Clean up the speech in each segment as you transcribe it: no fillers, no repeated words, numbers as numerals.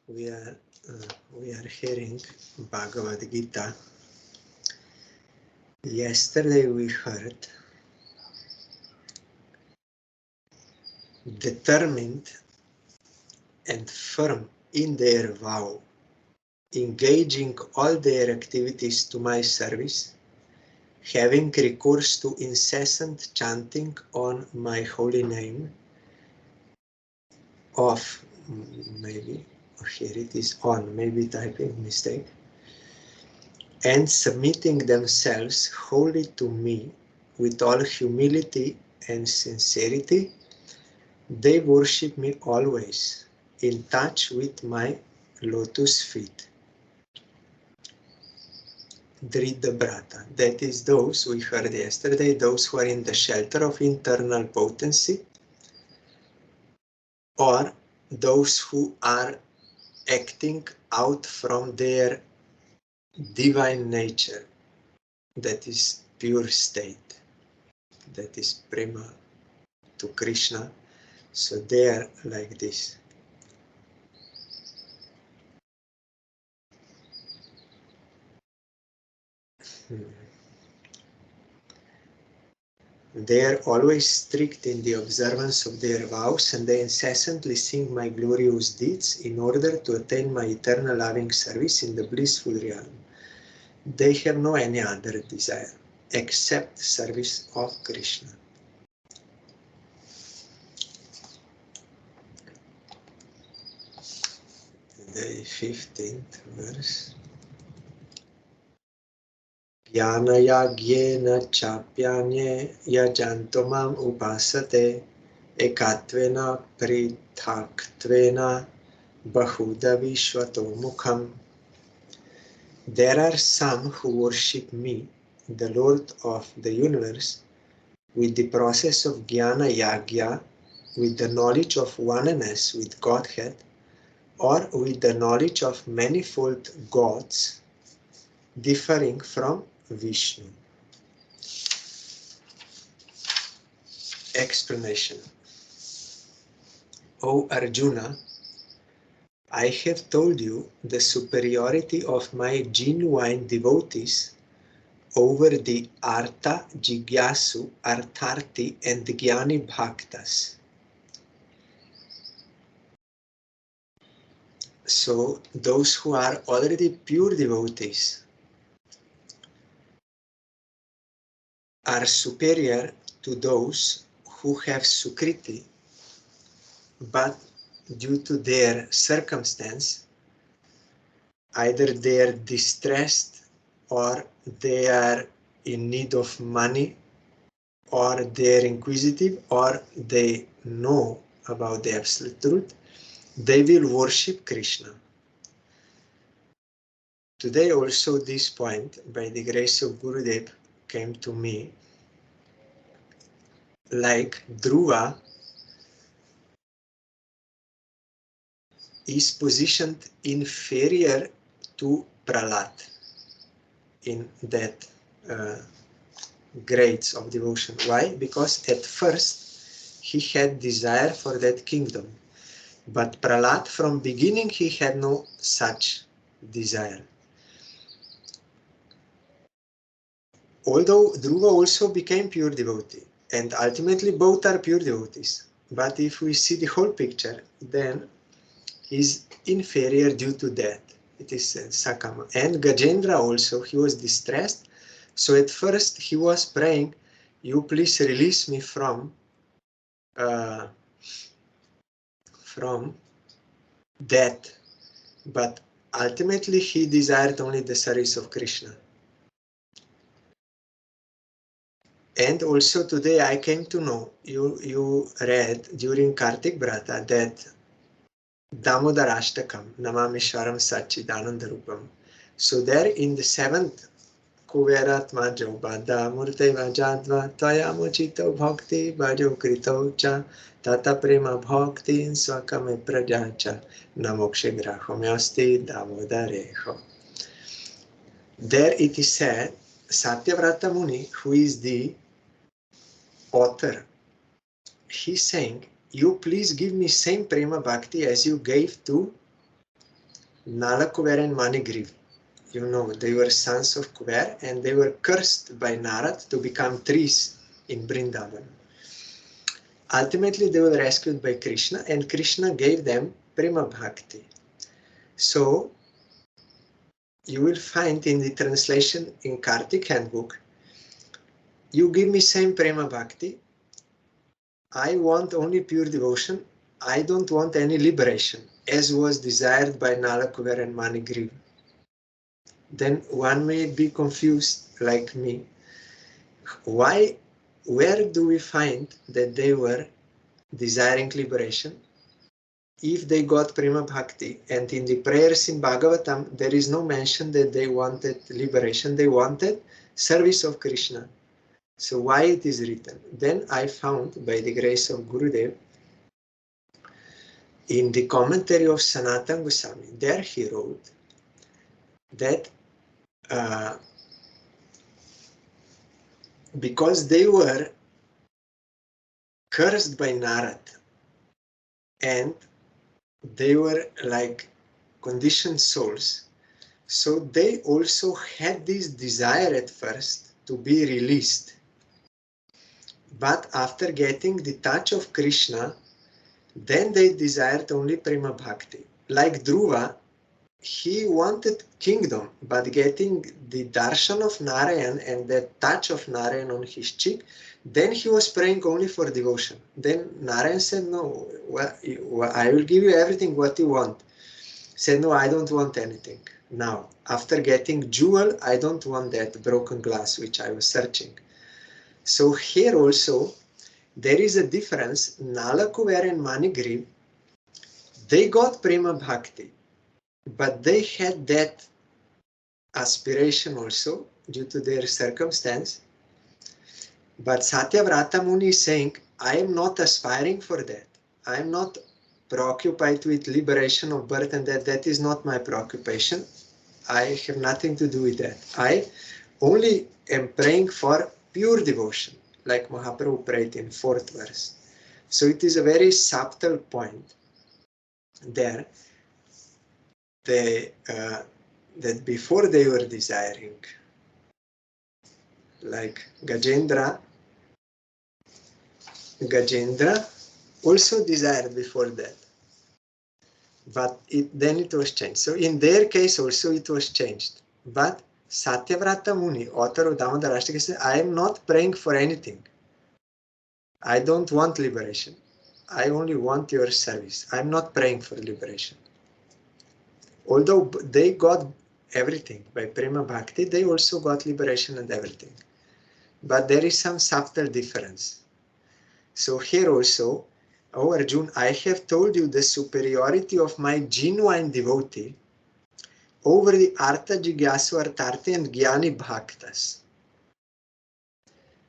we are hearing Bhagavad Gita. Yesterday we heard determined and firm in their vow, engaging all their activities to my service, having recourse to incessant chanting on my holy name of, maybe, here it is on, maybe typing mistake, and submitting themselves wholly to me with all humility and sincerity, they worship me always, in touch with my lotus feet. Dridha Brata, that is those we heard yesterday, those who are in the shelter of internal potency, or those who are acting out from their divine nature, that is pure state, that is prema to Krishna. So they are like this. They are always strict in the observance of their vows, and they incessantly sing my glorious deeds in order to attain my eternal loving service in the blissful realm. They have no any other desire except service of Krishna. The 15th verse. Jnana chapyanye yajanto mam upasate ekatvena prithaktvena bahuda vishvato mukham. There are some who worship me, the Lord of the universe, with the process of Jnana Yagya, with the knowledge of oneness with Godhead, or with the knowledge of manifold gods differing from Vishnu. Explanation. O Arjuna, I have told you the superiority of my genuine devotees over the Artha, Jigyasu, Artharti and Jnani Bhaktas. So those who are already pure devotees are superior to those who have Sukriti, but due to their circumstance, either they are distressed, or they are in need of money, or they are inquisitive, or they know about the absolute truth, they will worship Krishna. Today also this point, by the grace of Gurudev, came to me. Like Dhruva is positioned inferior to Prahlad in that grades of devotion. Why? Because at first he had desire for that kingdom, but Prahlad from beginning he had no such desire. Although Dhruva also became pure devotee, and ultimately both are pure devotees, but if we see the whole picture, then is inferior due to that. It is Sakama. And Gajendra also, he was distressed. So at first he was praying, you please release me from that. But ultimately he desired only the service of Krishna. And also today I came to know, you read during Kartik Brata that Damodarashtakam, Namamishwaram Satchidanandarupam. So there in the 7th Kuveratma Jobada Murte Vajadva Tayamochito Bhakti Vajo Kritocha Tata Prema Bhakti Swakame Prajacha Namokshe Grahomyasti Damodareho. There it is said, Satyavrata Muni, who is the author, he's saying, you please give me same Prema Bhakti as you gave to Nala, Kuber and Manigriv. You know, they were sons of Kuber and they were cursed by Narad to become trees in Vrindavan. Ultimately, they were rescued by Krishna and Krishna gave them Prema Bhakti. So, you will find in the translation in Kartik handbook, you give me same Prema Bhakti, I want only pure devotion, I don't want any liberation, as was desired by Nala, Kuber and Manigriv. Then one may be confused like me. Where do we find that they were desiring liberation? If they got Prema Bhakti, and in the prayers in Bhagavatam, there is no mention that they wanted liberation, they wanted service of Krishna. So why it is written? Then I found, by the grace of Gurudev, in the commentary of Sanatana Goswami, there he wrote that because they were cursed by Narad and they were like conditioned souls, so they also had this desire at first to be released. But after getting the touch of Krishna, then they desired only Prema Bhakti. Like Dhruva, he wanted kingdom, but getting the darshan of Narayan and the touch of Narayan on his cheek, then he was praying only for devotion. Then Narayan said, no, I will give you everything what you want. Said, no, I don't want anything. Now, after getting jewel, I don't want that broken glass which I was searching. So here also, there is a difference. Nala, Kuber and Manigriv, they got Prema Bhakti, but they had that aspiration also due to their circumstance. But Satyavrata Muni is saying, I am not aspiring for that. I am not preoccupied with liberation of birth and death. That is not my preoccupation. I have nothing to do with that. I only am praying for pure devotion, like Mahaprabhu prayed in 4th verse. So it is a very subtle point there. That before they were desiring, like Gajendra also desired before that, but then it was changed. So in their case also it was changed. But Satyavrata Muni, author of Damodara Ashtaka, said, I am not praying for anything. I don't want liberation. I only want your service. I'm not praying for liberation. Although they got everything by Prema Bhakti, they also got liberation and everything. But there is some subtle difference. So here also, oh Arjun, I have told you the superiority of my genuine devotee over the Artha Jigyasu Artharthi and Jnani Bhaktas.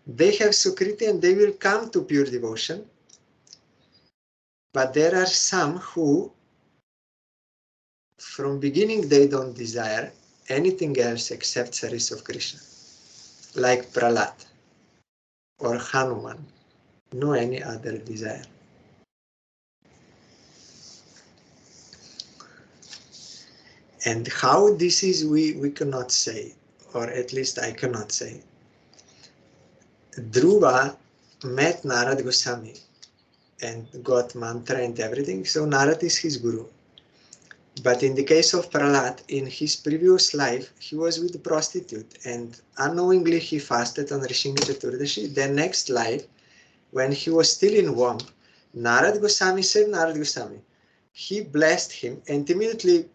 They have Sukriti and they will come to pure devotion. But there are some who, from beginning, they don't desire anything else except service of Krishna. Like Prahlad or Hanuman. No any other desire. And how this is, we cannot say, or at least I cannot say. Dhruva met Narad Goswami and got mantra and everything, so Narad is his guru. But in the case of Prahlad, in his previous life, he was with a prostitute and unknowingly he fasted on Rishinga Chaturdashi. Then next life, when he was still in womb, Narad Goswami saved Narad Goswami. He blessed him and immediately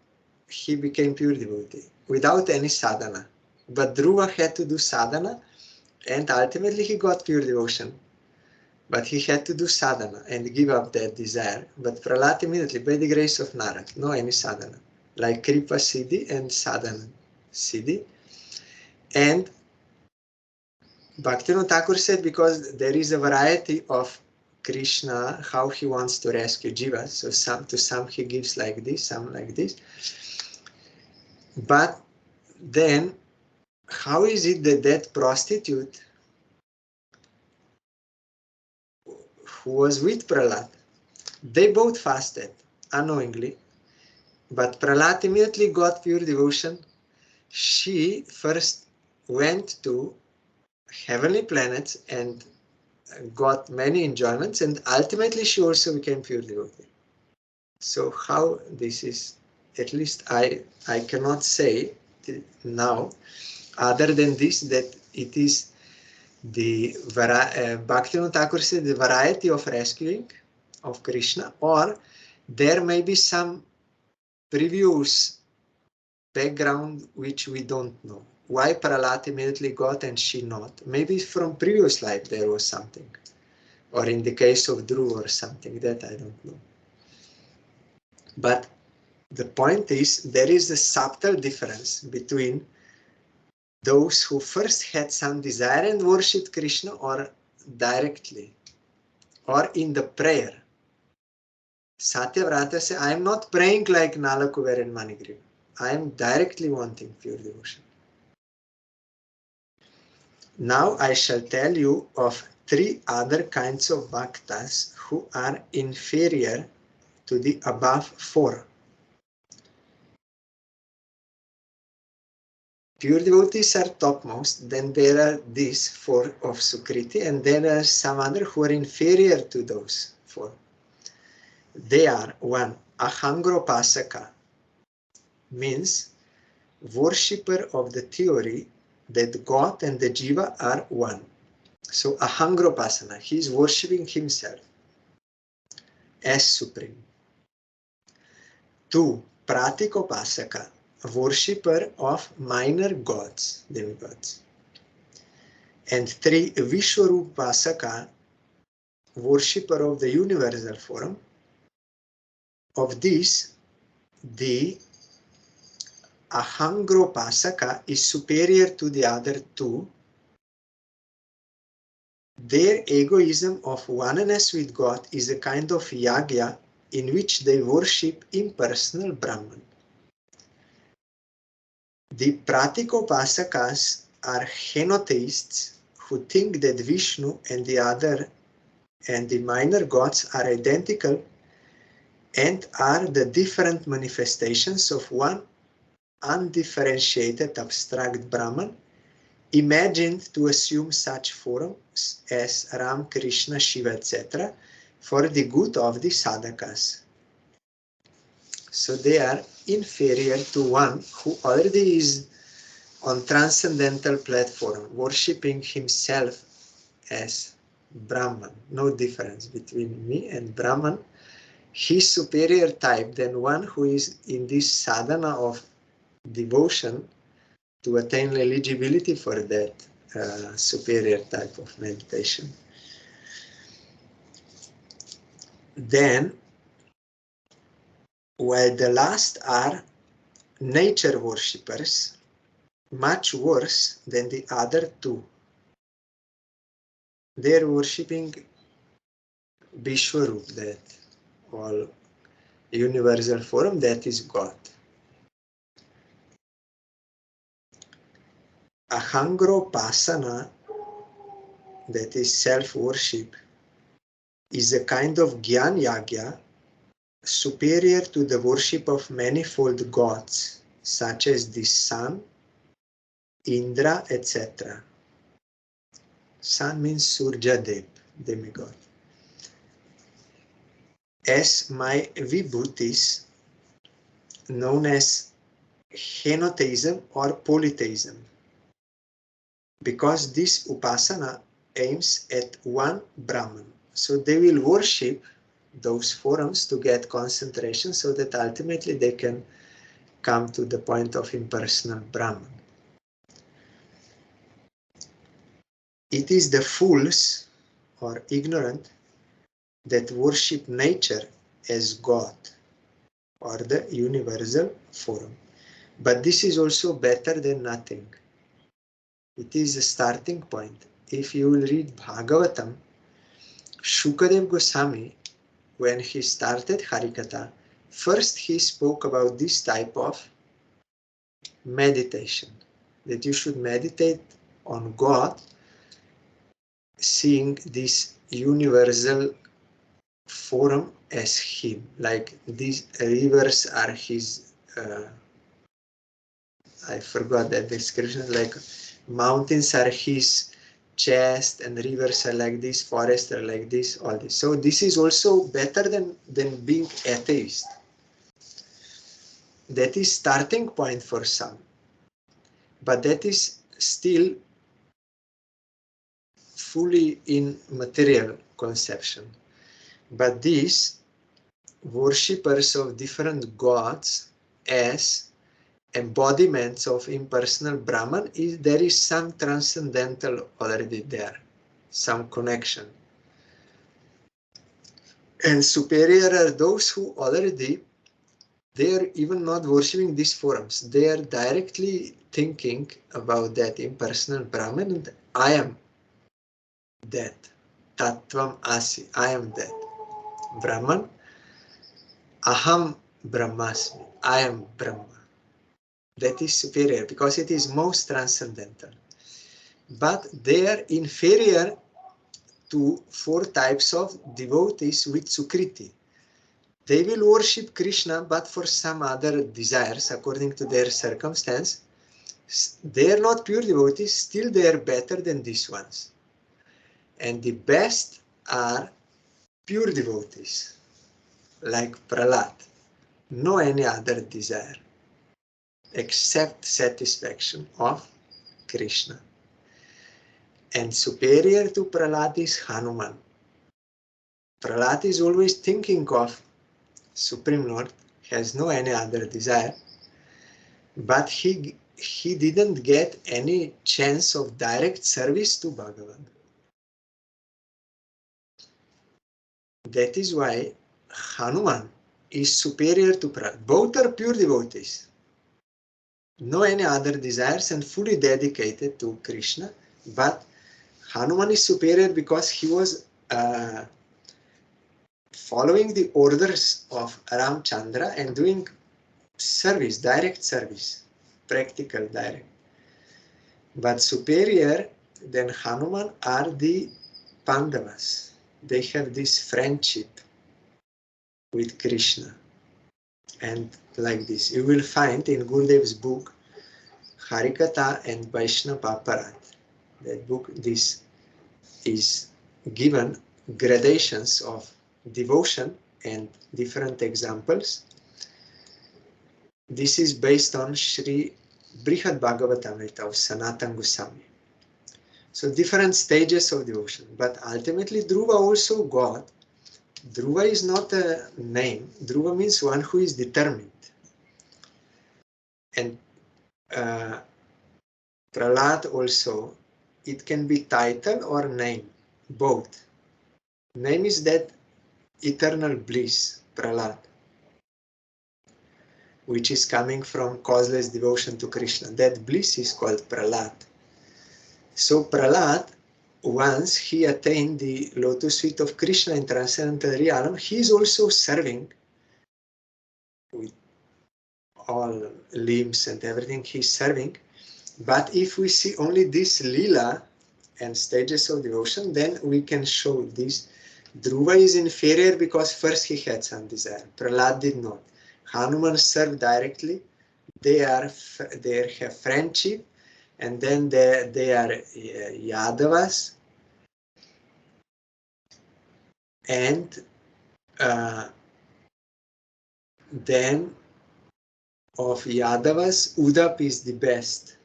he became pure devotee without any sadhana. But Dhruva had to do sadhana and ultimately he got pure devotion. But he had to do sadhana and give up that desire. But Prahlad immediately, by the grace of Narad, no any sadhana. Like Kripa Siddhi and Sadhana Siddhi. And Bhaktivinoda Thakur said, because there is a variety of Krishna, how he wants to rescue jivas. So to some he gives like this, some like this. But then, how is it that that prostitute who was with Prahlad, they both fasted unknowingly. But Prahlad immediately got pure devotion. She first went to heavenly planets and got many enjoyments, and ultimately she also became pure devotee. So how this is, at least I cannot say now, other than this, that it is the Bhaktivinoda Thakur said the variety of rescuing of Krishna, or there may be some previous background which we don't know. Why Prahlad immediately got and she not? Maybe from previous life there was something, or in the case of Dhruva or something, that I don't know. But the point is, there is a subtle difference between those who first had some desire and worshipped Krishna, or directly, or in the prayer. Satyavrata says, I am not praying like Nalakuber and Manigriva. I am directly wanting pure devotion. Now I shall tell you of 3 other kinds of bhaktas who are inferior to the above 4. Pure devotees are topmost, then there are these 4 of Sukriti, and there are some other who are inferior to those 4. They are 1. Ahangropasaka, means worshipper of the theory that God and the Jiva are one. So Ahangropasana, he is worshipping himself as supreme. 2. Pratikopasaka, worshipper of minor gods, demigods. And 3. Vishwarupasaka, worshipper of the universal form. Of these, the Ahangropasaka is superior to the other 2. Their egoism of oneness with God is a kind of yagya in which they worship impersonal Brahman. The Pratikopasakas are henotheists who think that Vishnu and the minor gods are identical and are the different manifestations of one undifferentiated abstract Brahman, imagined to assume such forms as Ram, Krishna, Shiva, etc., for the good of the sadhakas. So they are inferior to one who already is on transcendental platform, worshipping himself as Brahman. No difference between me and Brahman. He's superior type than one who is in this sadhana of devotion to attain eligibility for that superior type of meditation. Then, while the last are nature worshippers, much worse than the other 2. They are worshipping Vishwarup, that all universal form, that is God. Ahangropasana, that is self-worship, is a kind of Gyan Yagya superior to the worship of manifold gods, such as the sun, Indra, etc. Sun means Surjadev, demigod. As my vibhutis, known as henotheism or polytheism, because this upasana aims at one Brahman. So they will worship those forms to get concentration so that ultimately they can come to the point of impersonal Brahman. It is the fools or ignorant that worship nature as God or the universal form. But this is also better than nothing. It is a starting point. If you will read Bhagavatam, Shukadev Goswami, when he started Harikatha, first he spoke about this type of meditation, that you should meditate on God, seeing this universal form as him. Like these rivers are his, I forgot that description, like mountains are his chest and rivers are like this, forests are like this, all this. So this is also better than being atheist. That is starting point for some. But that is still fully in material conception. But these worshippers of different gods as embodiments of impersonal Brahman, there is some transcendental already there, some connection. And superior are those who already, they are even not worshipping these forms. They are directly thinking about that impersonal Brahman, and I am that. Tattvam asi, I am that. Brahman, aham brahmasmi, I am Brahma. That is superior because it is most transcendental. But they are inferior to 4 types of devotees with Sukriti. They will worship Krishna, but for some other desires according to their circumstance. They are not pure devotees, still they are better than these ones. And the best are pure devotees, like Prahlad. No any other desire except satisfaction of Krishna. And superior to Prahlad is Hanuman. Prahlad is always thinking of Supreme Lord, has no any other desire, but he didn't get any chance of direct service to Bhagavan. That is why Hanuman is superior to Prahlad. Both are pure devotees. No any other desires and fully dedicated to Krishna, but Hanuman is superior because he was following the orders of Ramchandra and doing service, direct service, practical direct. But superior than Hanuman are the Pandavas. They have this friendship with Krishna. And like this, you will find in Gurudev's book, Harikatha and Vaishnava Parat. That book, this is given gradations of devotion and different examples. This is based on Sri Brihad Bhagavatamrita of Sanatana Goswami. So different stages of devotion, but ultimately Dhruva also God. Dhruva is not a name. Dhruva means one who is determined. And Prahlad also, it can be title or name, both. Name is that eternal bliss, Prahlad, which is coming from causeless devotion to Krishna. That bliss is called Prahlad. So Prahlad, once he attained the lotus feet of Krishna in transcendental realm, he is also serving with all limbs and everything he's serving. But if we see only this lila and stages of devotion, then we can show this. Dhruva is inferior because first he had some desire. Prahlad did not. Hanuman served directly. They have friendship, and then they are Yadavas, and then of Yadavas, Udap is the best.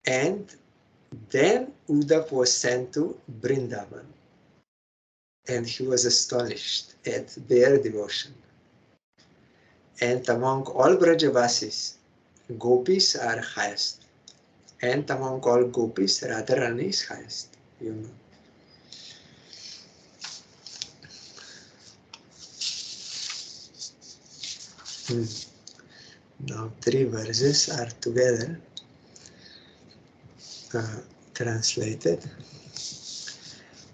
And then Udap was sent to Vrindavan, and he was astonished at their devotion. And among all Brajavasis, Gopis are highest. And among all Gopis, Radharani is highest. You know. Now 3 verses are together translated.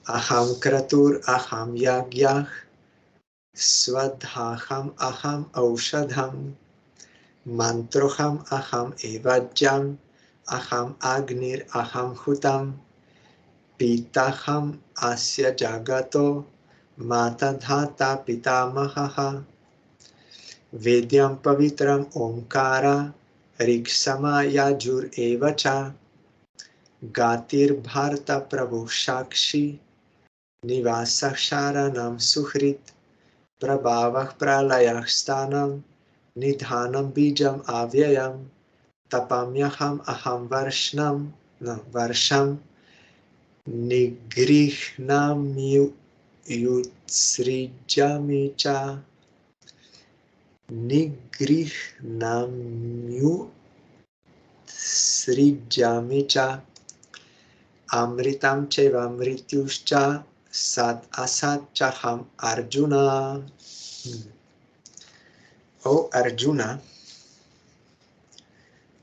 Aham kratur aham yagyah swadhaham aham aushadham mantroham aham evajjam aham agnir aham hutam Pitaham asya jagato matadhata pitamahaha Vedyam pavitram omkara riksama yajur evacha Gatir bharta prabhu shakshi Nivasah sharanam suhrit Prabhavah pralayah stanam Nidhanam bijam avyayam Tapamyaham aham varsham Nigrihnam yutsrijami cha Nigrihnam yutsrijami cha Amritam cheva mrityuscha Sat asat chaham Arjuna. O Arjuna,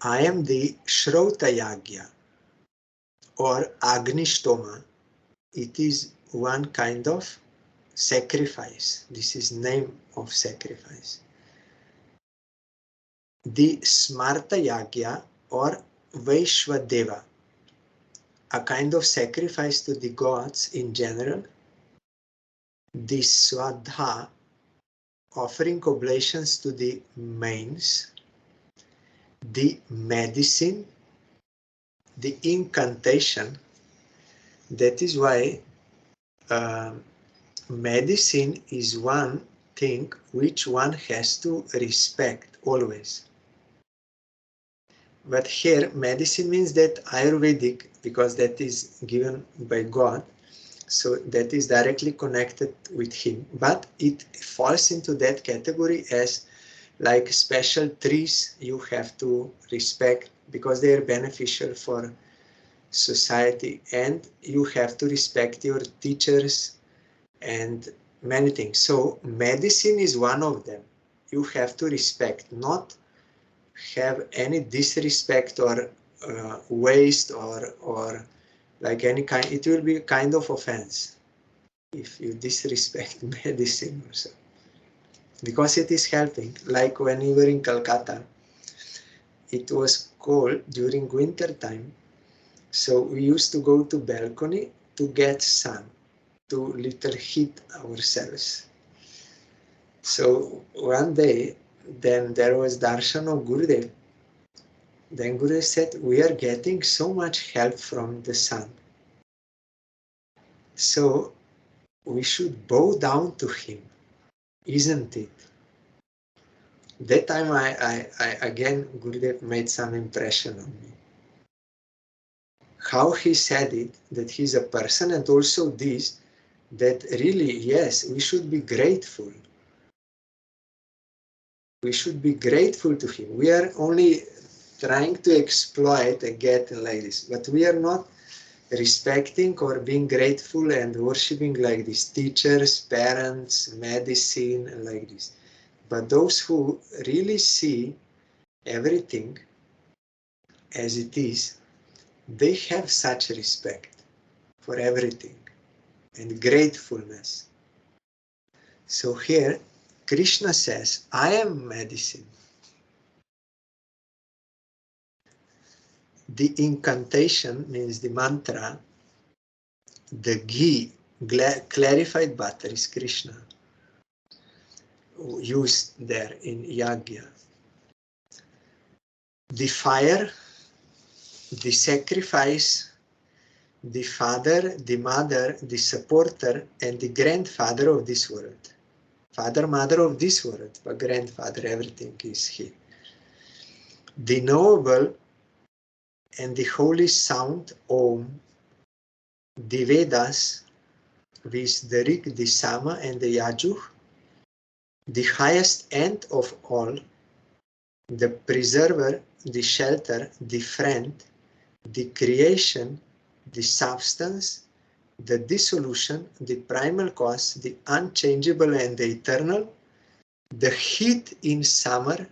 I am the Shrota Yagya or Agnishtoma. It is one kind of sacrifice. This is name of sacrifice. The Smarta Yagya or Vaishwadeva, a kind of sacrifice to the gods in general. The Swadha, offering oblations to the mains. The medicine, the incantation. That is why medicine is one thing which one has to respect always. But here medicine means that Ayurvedic, because that is given by God, so that is directly connected with him. But it falls into that category as like special trees you have to respect because they are beneficial for society, and you have to respect your teachers and many things. So medicine is one of them. You have to respect, not have any disrespect or waste or like any kind. It will be a kind of offense if you disrespect medicine or so, because it is helping. Like when we were in Calcutta, it was cold during winter time, so we used to go to balcony to get sun, to little heat ourselves. So one day, then there was darshan of Gurudev. Then Gurudev said, we are getting so much help from the sun. So we should bow down to him, isn't it? That time I again, Gurudev made some impression on me. How he said it, that he's a person, and also this, that really, yes, we should be grateful. We should be grateful to him. We are only trying to exploit and get like this, but we are not respecting or being grateful and worshipping like this, teachers, parents, medicine, like this. But those who really see everything as it is, they have such respect for everything and gratefulness. So here, Krishna says, I am medicine. The incantation means the mantra, the ghee, clarified butter, is Krishna, used there in Yagya. The fire, the sacrifice, the father, the mother, the supporter, and the grandfather of this world. Father, mother of this world, but grandfather, everything is he. The knowable and the holy sound Om, the Vedas, with the Rig, the Sama, and the Yajuh, the highest end of all, the preserver, the shelter, the friend, the creation, the substance, the dissolution, the primal cause, the unchangeable and the eternal, the heat in summer.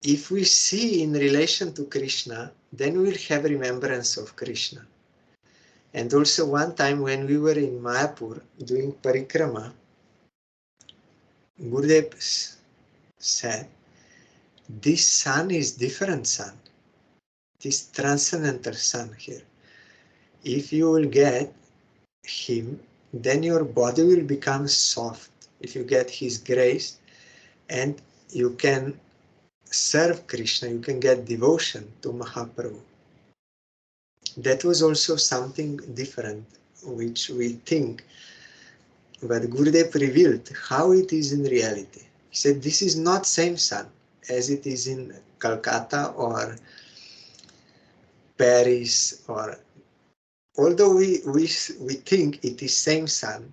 If we see in relation to Krishna, then we'll have remembrance of Krishna. And also one time when we were in Mayapur doing parikrama, Gurudev said, this sun is different sun. this transcendental sun here. If you will get him, then your body will become soft. If you get his grace, and you can serve Krishna, you can get devotion to Mahaprabhu. That was also something different, which we think, but Gurudev revealed how it is in reality. He said, this is not same sun as it is in Calcutta or Paris, or although we think it is same sun,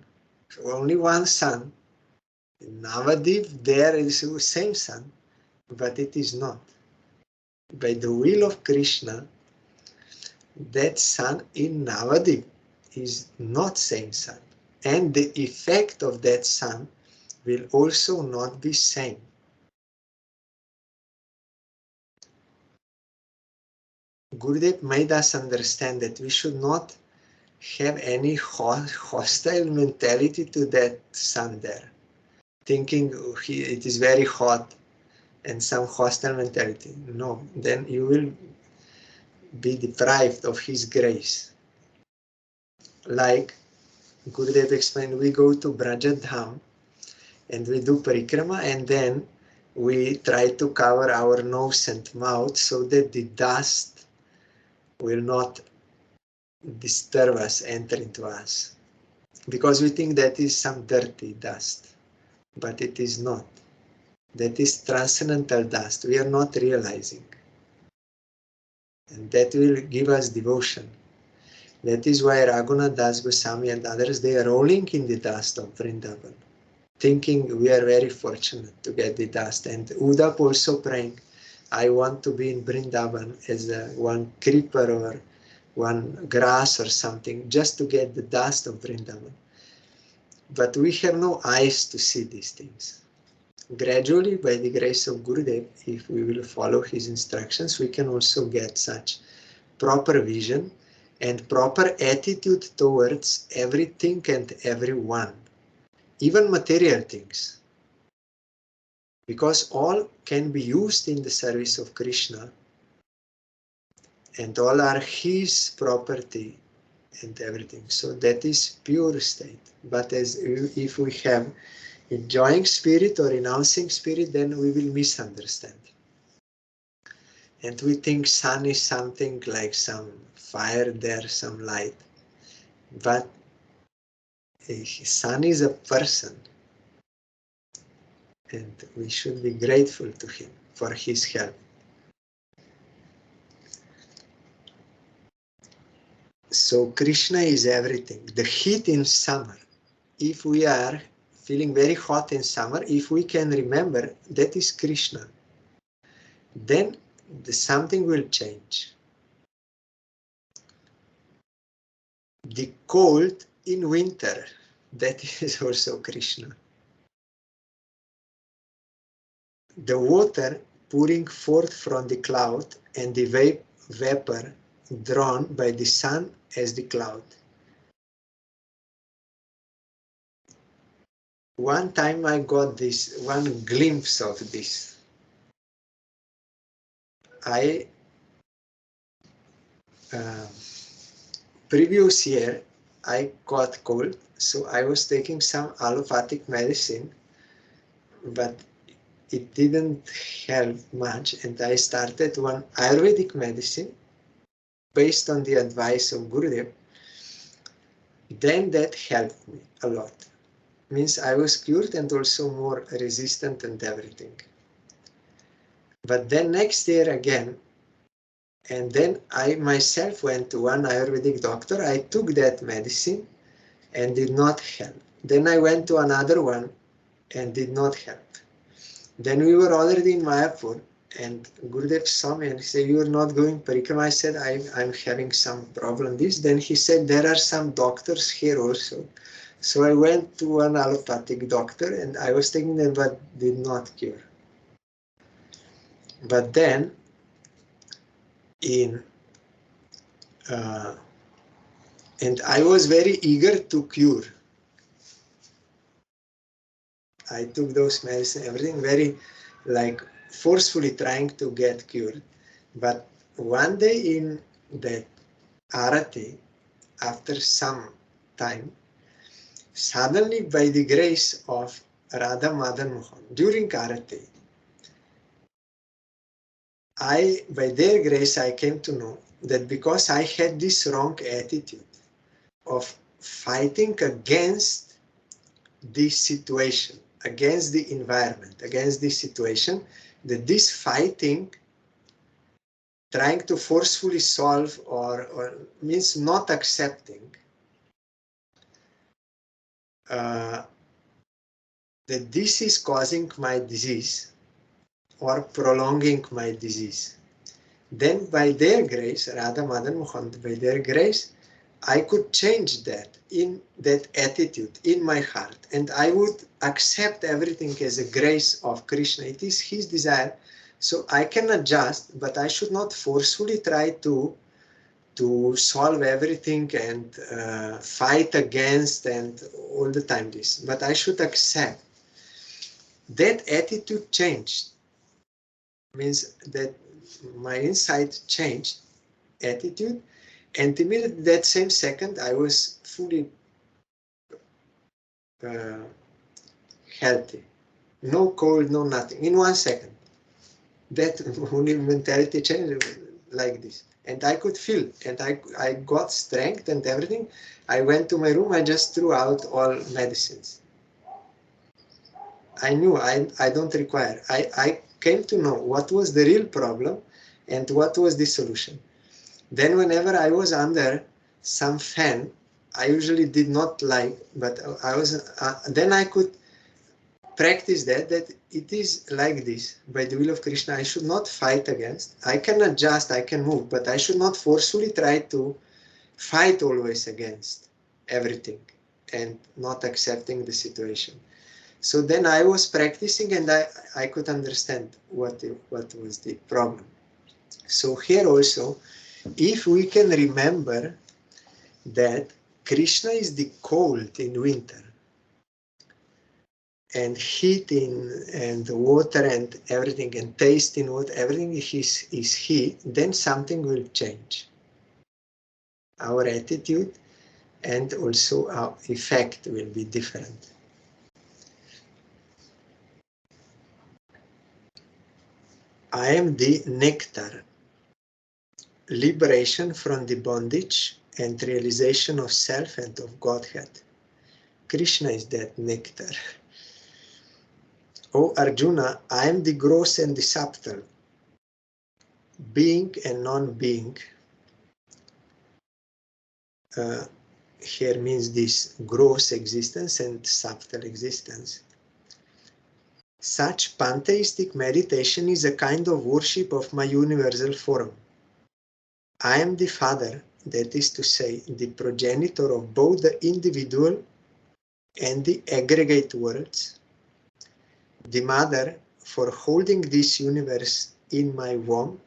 only one sun. In Navadip there is the same sun, but it is not. By the will of Krishna, that sun in Navadip is not same sun, and the effect of that sun will also not be same. Gurudev made us understand that we should not have any hostile mentality to that sun there, thinking it is very hot and some hostile mentality. No, then you will be deprived of his grace. Like Gurudev explained, we go to Brajadham and we do parikrama, and then we try to cover our nose and mouth so that the dust will not disturb us, enter into us, because we think that is some dirty dust, but it is not. That is transcendental dust. We are not realizing, and that will give us devotion. That is why Raghunath Das Goswami and others, they are rolling in the dust of Vrindavan, thinking we are very fortunate to get the dust. And Udap also praying, I want to be in Vrindavan as one creeper or one grass or something, just to get the dust of Vrindavan. But we have no eyes to see these things. Gradually, by the grace of Gurudev, if we will follow his instructions, we can also get such proper vision and proper attitude towards everything and everyone, even material things. Because all can be used in the service of Krishna, and all are his property and everything. So that is pure state. But as if we have enjoying spirit or renouncing spirit, then we will misunderstand. And we think sun is something like some fire there, some light. But sun is a person. And we should be grateful to him for his help. So Krishna is everything. The heat in summer, if we are feeling very hot in summer, if we can remember that is Krishna, then something will change. The cold in winter, that is also Krishna. The water pouring forth from the cloud and the vapor drawn by the sun as the cloud. One time I got this, one glimpse of this. Previous year I got cold, so I was taking some allopathic medicine, but it didn't help much, and I started one Ayurvedic medicine based on the advice of Gurudev. Then that helped me a lot. Means I was cured and also more resistant and everything. But then next year again, and then I myself went to one Ayurvedic doctor. I took that medicine and did not help. Then I went to another one and did not help. Then we were already in Mayapur, and Gurudev saw me and he said, you are not going parikrama. I said, I'm having some problem. Then he said, there are some doctors here also. So I went to an allopathic doctor and I was taking them, but did not cure. But then and I was very eager to cure. I took those medicine, everything very like forcefully trying to get cured. But one day in that arati, after some time, suddenly by the grace of Radha Madan Mohan, during arati, by their grace, I came to know that because I had this wrong attitude of fighting against this situation, against the environment, against this situation, that this fighting, trying to forcefully solve or means not accepting, that this is causing my disease or prolonging my disease. Then by their grace, Radha Madan Mohan, by their grace, I could change that in that attitude in my heart, and I would accept everything as a grace of Krishna. It is his desire, so I can adjust, but I should not forcefully try to solve everything and fight against and all the time this. But I should accept. That attitude changed, means that my insight changed, attitude, and immediately that same second I was fully healthy, no cold, no nothing, in 1 second. That only mentality changed like this, and I could feel, and I got strength and everything. I went to my room, I just threw out all medicines. I knew I don't require. I came to know what was the real problem and what was the solution. Then whenever I was under some fan, I usually did not like, but I was, then I could practice that it is like this, by the will of Krishna. I should not fight against. I can adjust, I can move, but I should not forcefully try to fight always against everything and not accepting the situation. So then I was practicing, and I could understand what was the problem. So here also, if we can remember that Krishna is the cold in winter, and heat and water and everything, and taste in water, everything is he, then something will change. Our attitude and also our effect will be different. I am the nectar, liberation from the bondage and realization of self and of Godhead. Krishna is that nectar. O Arjuna, I am the gross and the subtle, being and non-being. Here means this gross existence and subtle existence. Such pantheistic meditation is a kind of worship of my universal form. I am the father, that is to say, the progenitor of both the individual and the aggregate worlds, the mother for holding this universe in my womb,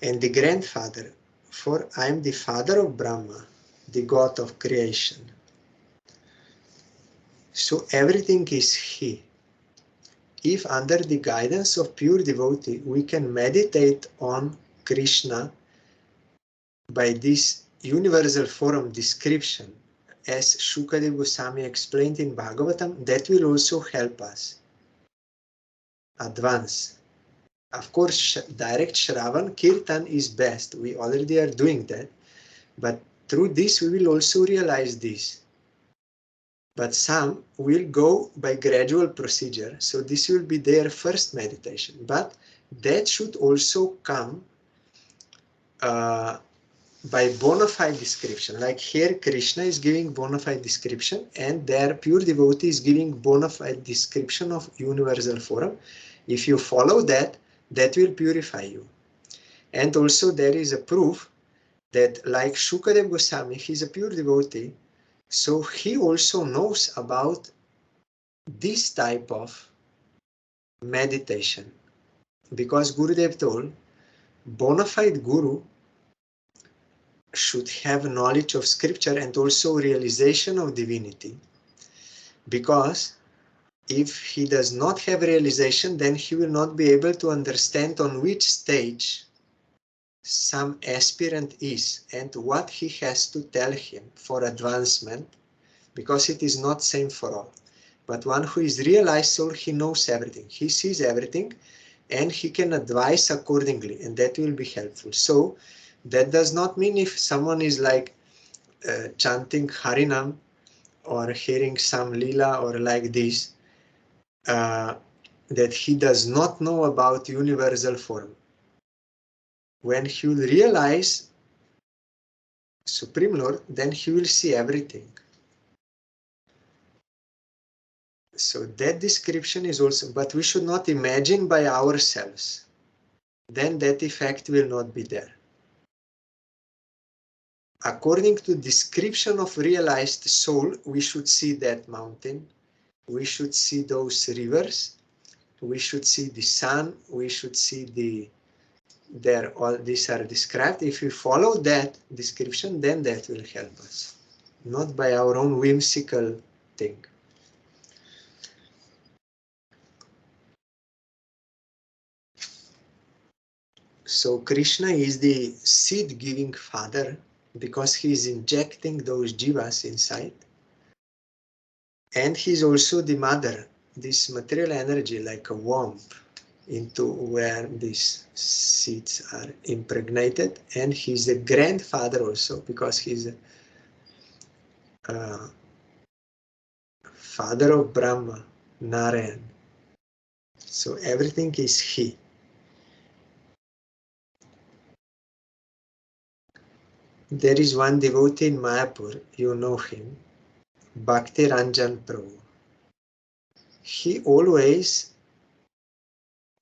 and the grandfather, for I am the father of Brahma, the god of creation. So everything is he. If under the guidance of pure devotee we can meditate on Krishna by this universal form description, as Shukadeva Goswami explained in Bhagavatam, that will also help us advance. Of course, direct Shravan Kirtan is best. We already are doing that. But through this, we will also realize this. But some will go by gradual procedure. So this will be their first meditation. But that should also come by bona fide description. Like here, Krishna is giving bona fide description, and their pure devotee is giving bona fide description of universal form. If you follow that, that will purify you. And also there is a proof that like Shukadeva Goswami, he is a pure devotee, so he also knows about this type of meditation. Because Gurudev told, bona fide guru should have knowledge of scripture and also realization of divinity. Because if he does not have realization, then he will not be able to understand on which stage some aspirant is and what he has to tell him for advancement, because it is not same for all. But one who is realized soul, he knows everything, he sees everything, and he can advise accordingly, and that will be helpful. So that does not mean if someone is like chanting Harinam or hearing some lila or like this, that he does not know about universal form. When he will realize Supreme Lord, then he will see everything. So that description is also, but we should not imagine by ourselves. Then that effect will not be there. According to description of realized soul, we should see that mountain, we should see those rivers, we should see the sun, we should see the, there, all these are described. If we follow that description, then that will help us, not by our own whimsical thing. So Krishna is the seed-giving father because he is injecting those jivas inside. And he is also the mother, this material energy like a womb into where these seeds are impregnated. And he is the grandfather also because he is a father of Brahma, Narayan. So everything is he. There is one devotee in Mayapur, you know him, Bhakti Ranjan Prabhu. He always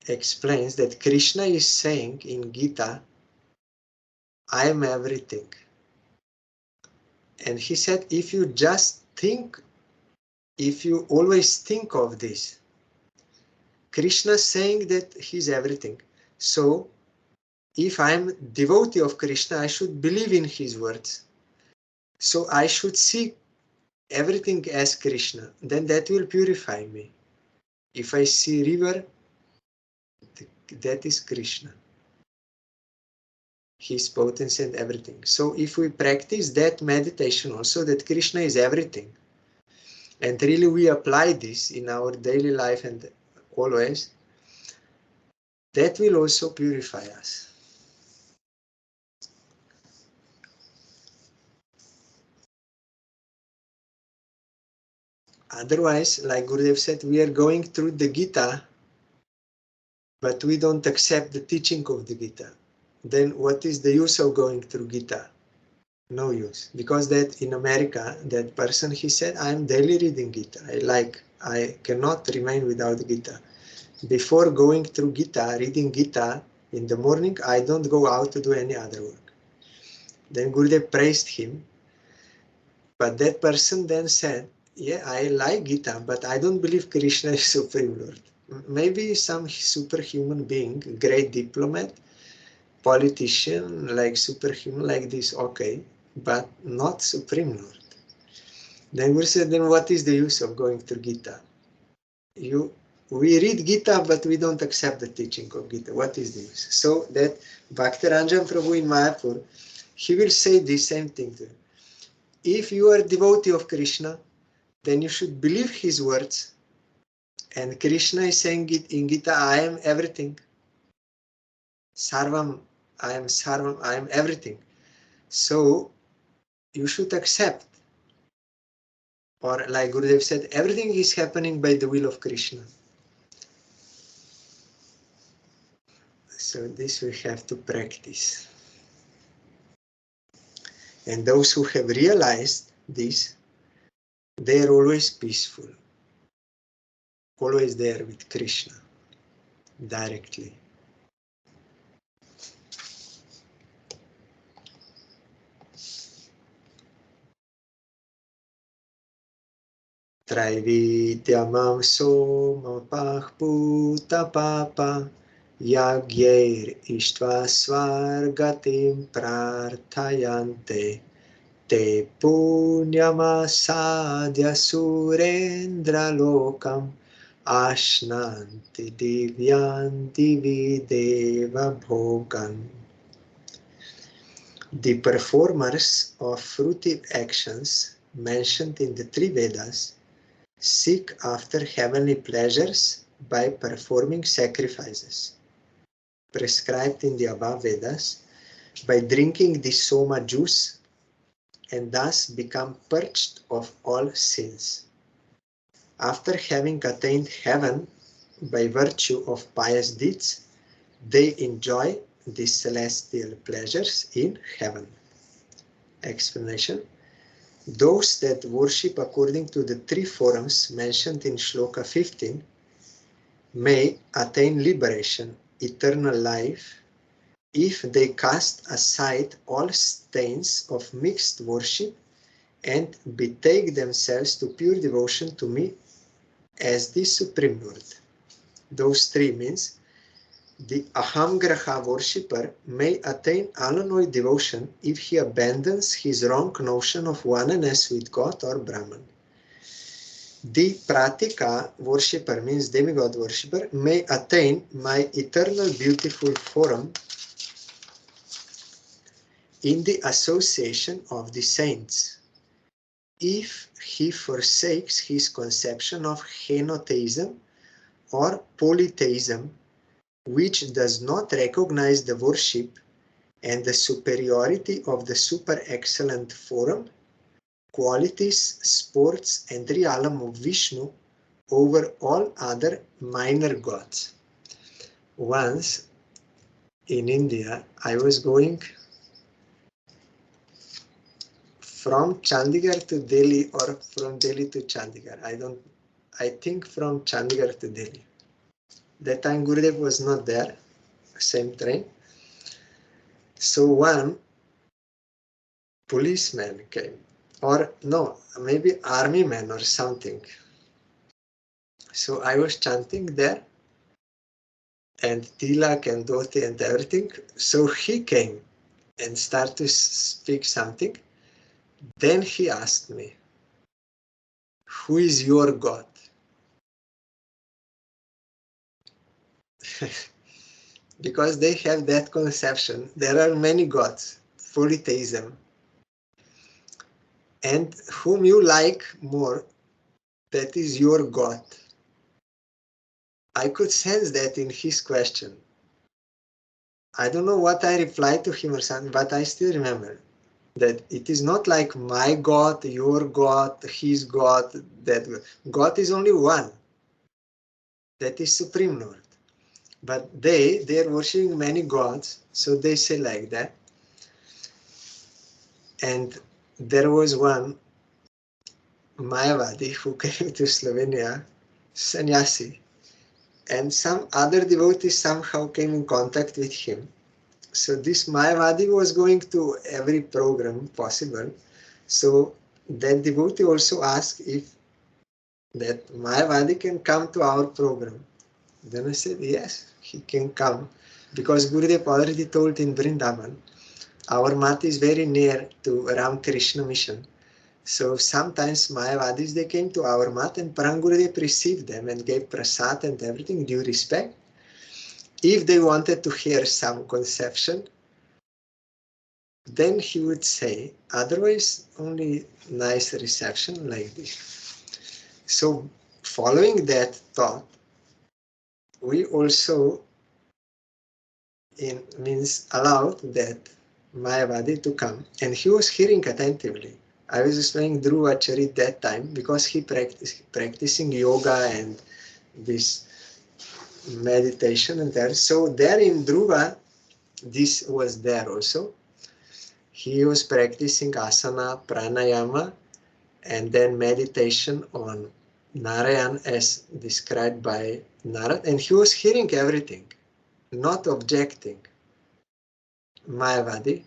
explains that Krishna is saying in Gita, I am everything. And he said, if you just think, if you always think of this, Krishna saying that he's everything. So if I'm devotee of Krishna, I should believe in his words. So I should see everything as Krishna. Then that will purify me. If I see river, that is Krishna. His potency and everything. So if we practice that meditation also, that Krishna is everything, and really we apply this in our daily life and always, that will also purify us. Otherwise, like Gurudev said, we are going through the Gita, but we don't accept the teaching of the Gita. Then what is the use of going through Gita? No use. Because that in America, that person, he said, I am daily reading Gita. I cannot remain without Gita. Before going through Gita, reading Gita in the morning, I don't go out to do any other work. Then Gurudev praised him. But that person then said, yeah, I like Gita, but I don't believe Krishna is Supreme Lord. Maybe some superhuman being, great diplomat, politician, like superhuman like this, okay, but not Supreme Lord. Then Guru said, then what is the use of going through Gita? We read Gita, but we don't accept the teaching of Gita. What is the use? So that Bhakti Ranjan Prabhu in Mayapur, he will say the same thing to you. If you are a devotee of Krishna, then you should believe his words. And Krishna is saying it in Gita, I am everything. Sarvam, I am Sarvam, I am everything. So you should accept. Or like Gurudev said, everything is happening by the will of Krishna. So this we have to practice. And those who have realized this, they are always peaceful. Always there with Krishna, directly. Traividyamam somapah puta papa yagyair ishtva svargatim prarthayante te punyamasadya surendra lokam ashnanti divyan divi deva bhogan. The performers of fruitive actions mentioned in the three Vedas seek after heavenly pleasures by performing sacrifices prescribed in the above Vedas, by drinking the soma juice, and thus become purged of all sins. After having attained heaven by virtue of pious deeds, they enjoy the celestial pleasures in heaven. Explanation. Those that worship according to the three forms mentioned in Shloka 15 may attain liberation, eternal life, if they cast aside all stains of mixed worship and betake themselves to pure devotion to me as the Supreme Lord. Those three means the Ahamgraha worshipper may attain alanoid devotion if he abandons his wrong notion of oneness with God or Brahman. The Pratika worshipper means demigod worshipper may attain my eternal beautiful form in the association of the saints, if he forsakes his conception of henotheism or polytheism, which does not recognize the worship and the superiority of the super excellent form, qualities, sports, and realm of Vishnu over all other minor gods. Once in India, I was going from Chandigarh to Delhi or from Delhi to Chandigarh. I think from Chandigarh to Delhi. That time Gurudev was not there, same train. So one policeman came, or no, maybe army man or something. So I was chanting there and tilak and dhoti and everything. So he came and started to speak something. Then he asked me, who is your God? Because they have that conception. There are many gods, polytheism. And whom you like more, that is your God. I could sense that in his question. I don't know what I replied to him or something, but I still remember that it is not like my God, your God, his God, that God is only one. That is Supreme Lord. But they are worshiping many gods, so they say like that. And there was one Mayavadi who came to Slovenia, sannyasi, and some other devotees somehow came in contact with him. So this Mayavadi was going to every program possible. So that devotee also asked if that Mayavadi can come to our program. Then I said, yes, he can come. Because Gurudev already told in Vrindavan, our mat is very near to Ramakrishna mission. So sometimes Mayavadis, they came to our mat and Parang Gurudev received them and gave prasad and everything, due respect. If they wanted to hear some conception, then he would say, otherwise only nice reception like this. So following that thought, we also allowed that Mayavadi to come, and he was hearing attentively. I was explaining Dhruva Charit that time because he practicing yoga and this meditation and there. So there in Dhruva, this was there also. He was practicing asana, pranayama, and then meditation on Narayan as described by Narad. And he was hearing everything, not objecting. Mayavadi.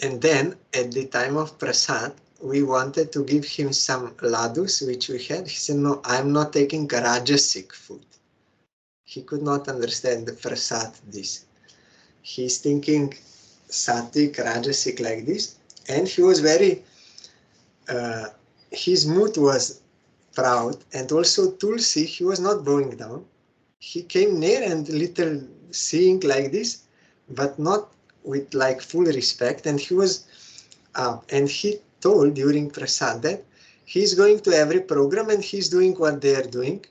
And then at the time of prasad, we wanted to give him some ladus, which we had. He said, no, I'm not taking rajasic food. He could not understand the prasad this. He's thinking sattvic, rajasic like this. And he was very, his mood was proud. And also Tulsi, he was not bowing down. He came near and little seeing like this, but not with like full respect, and he was and he told during prasad that he's going to every program and he's doing what they are doing.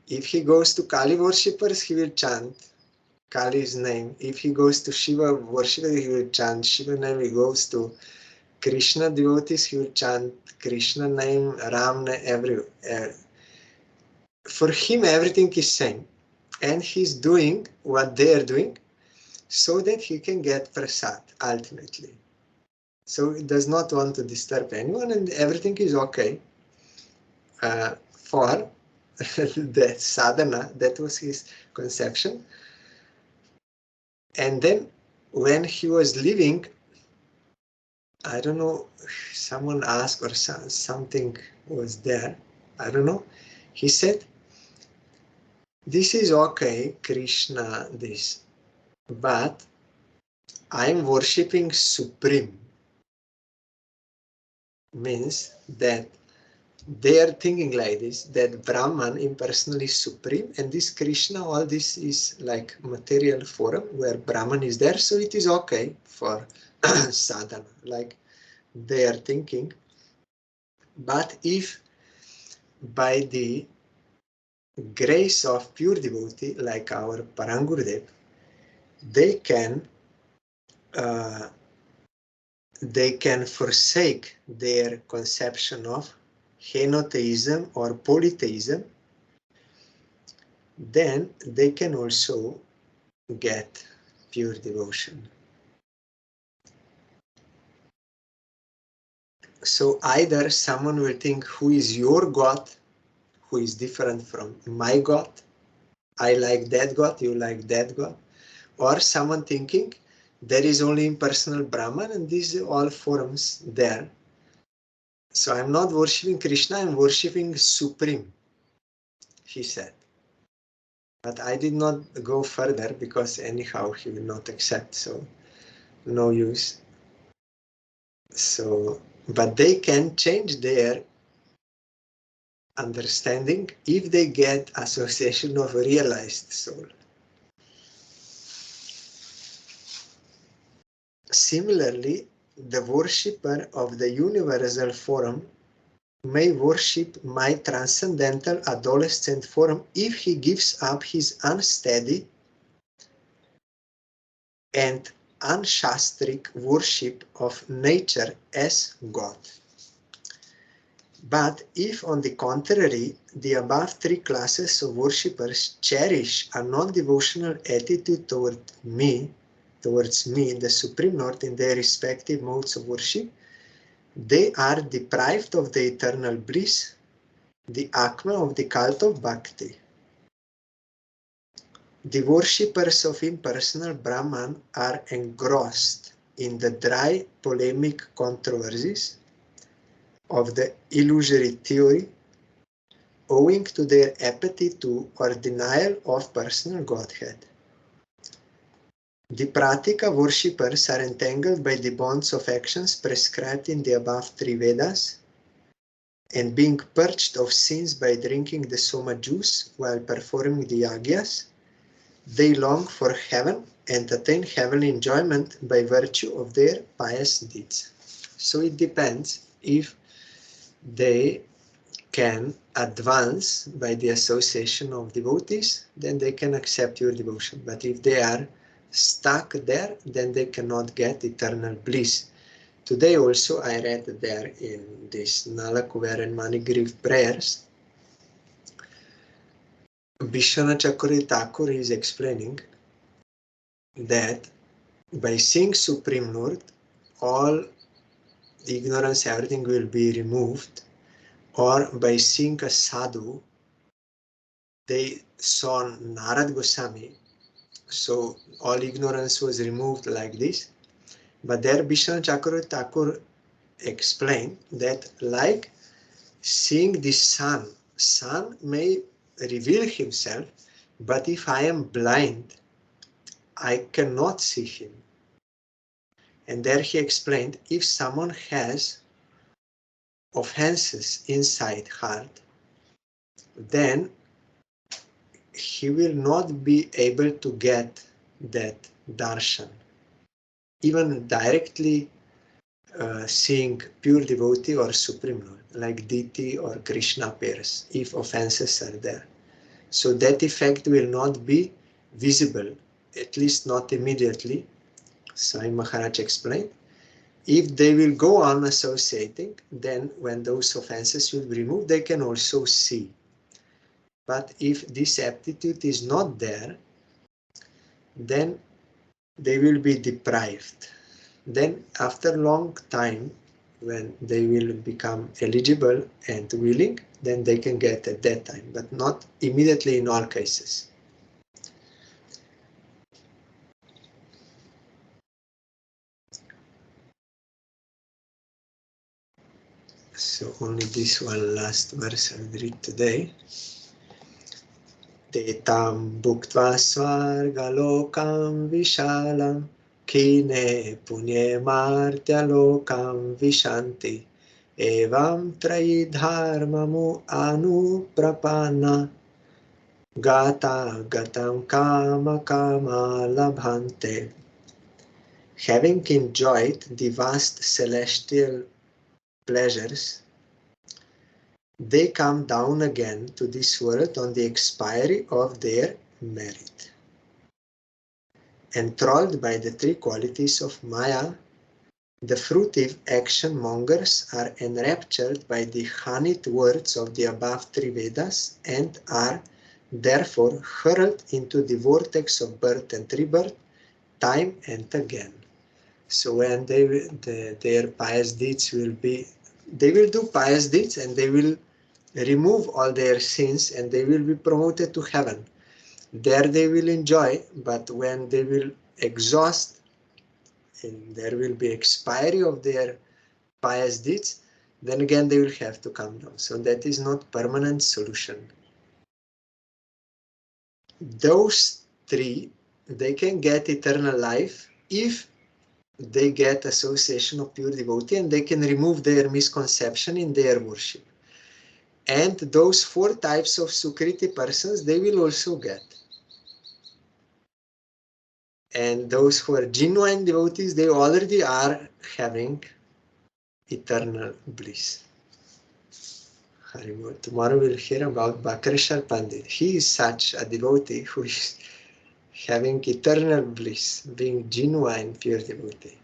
If he goes to Kali worshippers, he will chant Kali's name. If he goes to Shiva worshippers, he will chant Shiva name. He goes to Krishna devotees, he will chant Krishna name, Ram name, for him everything is same. And he's doing what they are doing so that he can get prasad ultimately. So he does not want to disturb anyone, and everything is okay for the sadhana. That was his conception. And then when he was leaving, I don't know, someone asked or something was there, I don't know. He said, this is okay, Krishna, this, but I'm worshipping Supreme. Means that they are thinking like this, that Brahman impersonally is supreme, and this Krishna, all this is like material form where Brahman is there, so it is okay for sadhana, like they are thinking. But if by the grace of pure devotee, like our Parangurudev, they can forsake their conception of henotheism or polytheism, then they can also get pure devotion. So either someone will think, who is your God, who is different from my God? I like that God, you like that God. Or someone thinking, there is only impersonal Brahman and these are all forms there. So I'm not worshipping Krishna, I'm worshipping Supreme, he said. But I did not go further because anyhow he will not accept, so no use. So, but they can change their understanding if they get association of a realized soul. Similarly, the worshipper of the universal form may worship my transcendental adolescent form if he gives up his unsteady and unshastric worship of nature as God. But if, on the contrary, the above three classes of worshippers cherish a non-devotional attitude towards me, the Supreme Lord, in their respective modes of worship, they are deprived of the eternal bliss, the acme of the cult of bhakti. The worshippers of impersonal Brahman are engrossed in the dry polemic controversies of the illusory theory, owing to their apathy to or denial of personal Godhead. The Pratika worshippers are entangled by the bonds of actions prescribed in the above three Vedas, and being purged of sins by drinking the soma juice while performing the yagyas, they long for heaven and attain heavenly enjoyment by virtue of their pious deeds. So it depends if they can advance by the association of devotees, then they can accept your devotion. But if they are stuck there, then they cannot get eternal bliss. Today also I read there in this Nala Kuber and Manigriv prayers, Vishwanath Chakravarti Thakur is explaining that by seeing Supreme Lord, all ignorance, everything will be removed, or by seeing a sadhu, they saw Narad Goswami, so all ignorance was removed like this. But there Vishwanath Chakravarti Thakur explained that like seeing the sun may reveal himself, but if I am blind, I cannot see him. And there he explained, if someone has offenses inside heart, then he will not be able to get that darshan. even directly seeing pure devotee or Supreme Lord, like Diti or Krishna pairs, if offenses are there. So that effect will not be visible, at least not immediately. Sai Maharaj explained. If they will go on associating, then when those offenses will be removed, they can also see. But if this aptitude is not there, then they will be deprived. Then after long time, when they will become eligible and willing, then they can get at that time, but not immediately in all cases. So only this one last verse I will read today. Tetam bhuktva svargalokam vishalam kine punye martya lokam vishanti evam traidharmamu anuprapana gata gatam kama kama labhante. Having enjoyed the vast celestial pleasures, they come down again to this world on the expiry of their merit. Enthralled by the three qualities of Maya, the fruitive action mongers are enraptured by the honeyed words of the above three Vedas and are therefore hurled into the vortex of birth and rebirth, time and again. So when their pious deeds will be, they will do pious deeds and they will remove all their sins and they will be promoted to heaven. There they will enjoy, but when they will exhaust and there will be expiry of their pious deeds, then again they will have to come down. So that is not permanent solution. Those three, they can get eternal life if they get association of pure devotee and they can remove their misconception in their worship. And those four types of Sukriti persons, they will also get. And those who are genuine devotees, they already are having eternal bliss. Haribol. Tomorrow we'll hear about Bakrishar Pandit. He is such a devotee who is having eternal bliss, being genuine, pure devotee.